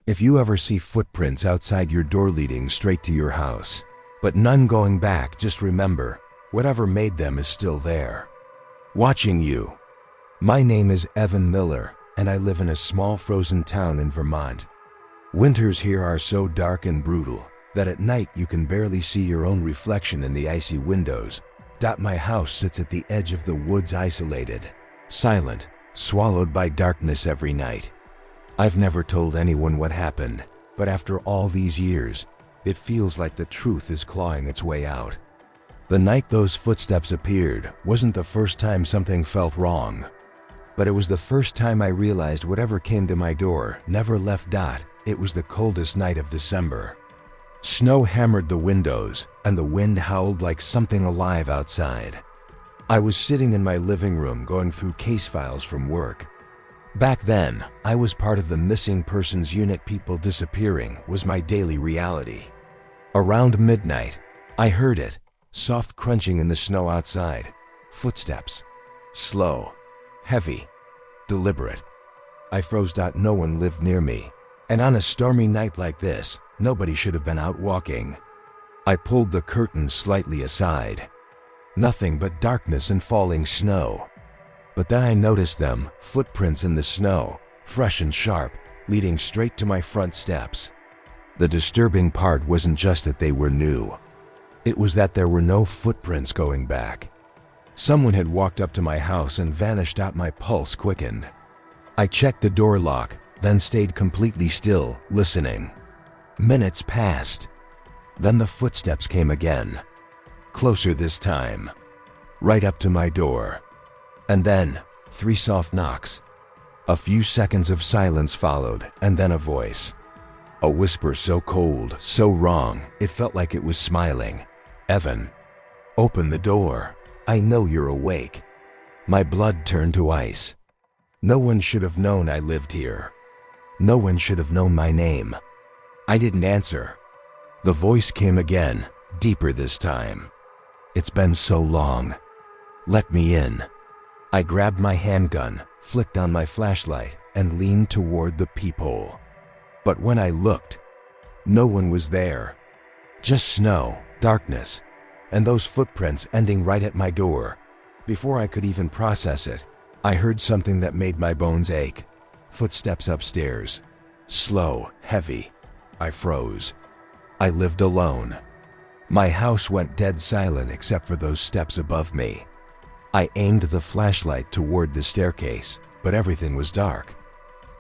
If you ever see footprints outside your door leading straight to your house, but none going back, just remember, whatever made them is still there, watching you. My name is Evan Miller, and I live in a small frozen town in Vermont. Winters here are so dark and brutal that at night you can barely see your own reflection in the icy windows. My house sits at the edge of the woods, isolated, silent, swallowed by darkness every night. I've never told anyone what happened, but after all these years, it feels like the truth is clawing its way out. The night those footsteps appeared wasn't the first time something felt wrong, but it was the first time I realized whatever came to my door never left. It was the coldest night of December. Snow hammered the windows, and the wind howled like something alive outside. I was sitting in my living room going through case files from work. Back then, I was part of the missing persons unit. People disappearing was my daily reality. Around midnight, I heard it, soft crunching in the snow outside. Footsteps. Slow, heavy, deliberate. I froze. No one lived near me, and on a stormy night like this, nobody should have been out walking. I pulled the curtain slightly aside. Nothing but darkness and falling snow. But then I noticed them, footprints in the snow, fresh and sharp, leading straight to my front steps. The disturbing part wasn't just that they were new. It was that there were no footprints going back. Someone had walked up to my house and vanished. My pulse quickened. I checked the door lock, then stayed completely still, listening. Minutes passed. Then the footsteps came again. Closer this time. Right up to my door. And then, 3 soft knocks. A few seconds of silence followed, and then a voice. A whisper so cold, so wrong, it felt like it was smiling. Evan, open the door. I know you're awake. My blood turned to ice. No one should have known I lived here. No one should have known my name. I didn't answer. The voice came again, deeper this time. It's been so long. Let me in. I grabbed my handgun, flicked on my flashlight, and leaned toward the peephole. But when I looked, no one was there. Just snow, darkness, and those footprints ending right at my door. Before I could even process it, I heard something that made my bones ache. Footsteps upstairs. Slow, heavy. I froze. I lived alone. My house went dead silent except for those steps above me. I aimed the flashlight toward the staircase, but everything was dark.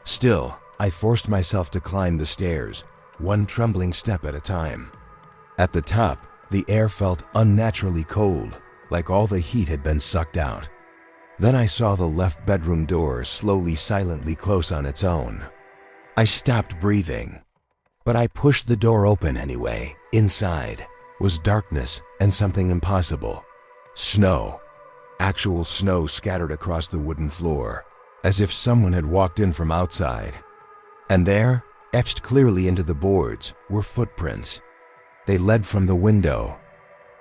Still, I forced myself to climb the stairs, one trembling step at a time. At the top, the air felt unnaturally cold, like all the heat had been sucked out. Then I saw the left bedroom door slowly, silently close on its own. I stopped breathing, but I pushed the door open anyway. Inside was darkness and something impossible. Snow. Actual snow scattered across the wooden floor, as if someone had walked in from outside. And there, etched clearly into the boards, were footprints. They led from the window,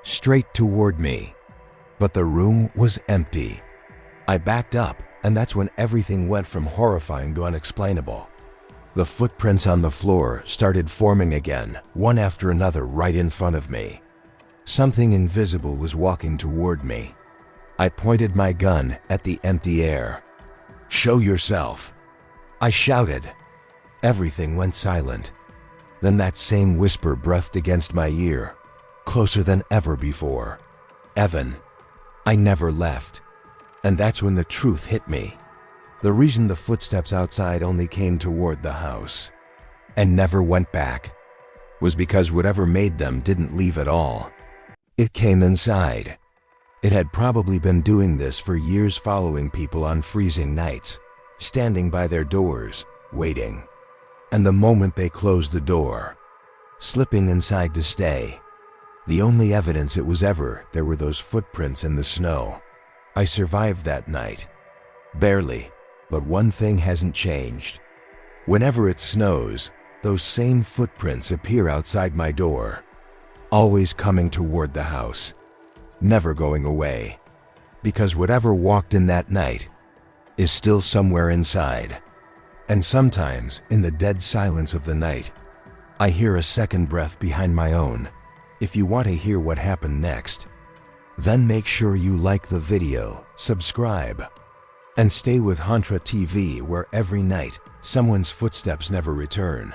straight toward me. But the room was empty. I backed up, and that's when everything went from horrifying to unexplainable. The footprints on the floor started forming again, one after another right in front of me. Something invisible was walking toward me. I pointed my gun at the empty air. "Show yourself," I shouted. Everything went silent. Then that same whisper breathed against my ear, closer than ever before. "Evan, I never left." And that's when the truth hit me. The reason the footsteps outside only came toward the house and never went back was because whatever made them didn't leave at all. It came inside. It had probably been doing this for years, following people on freezing nights, standing by their doors, waiting. And the moment they closed the door, slipping inside to stay. The only evidence it was ever there were those footprints in the snow. I survived that night. Barely, but one thing hasn't changed. Whenever it snows, those same footprints appear outside my door, always coming toward the house, never going away. Because whatever walked in that night is still somewhere inside, And sometimes, in the dead silence of the night, I hear a second breath behind my own. If you want to hear what happened next, then make sure you like the video, subscribe, and stay with Hauntra TV, where every night someone's footsteps never return.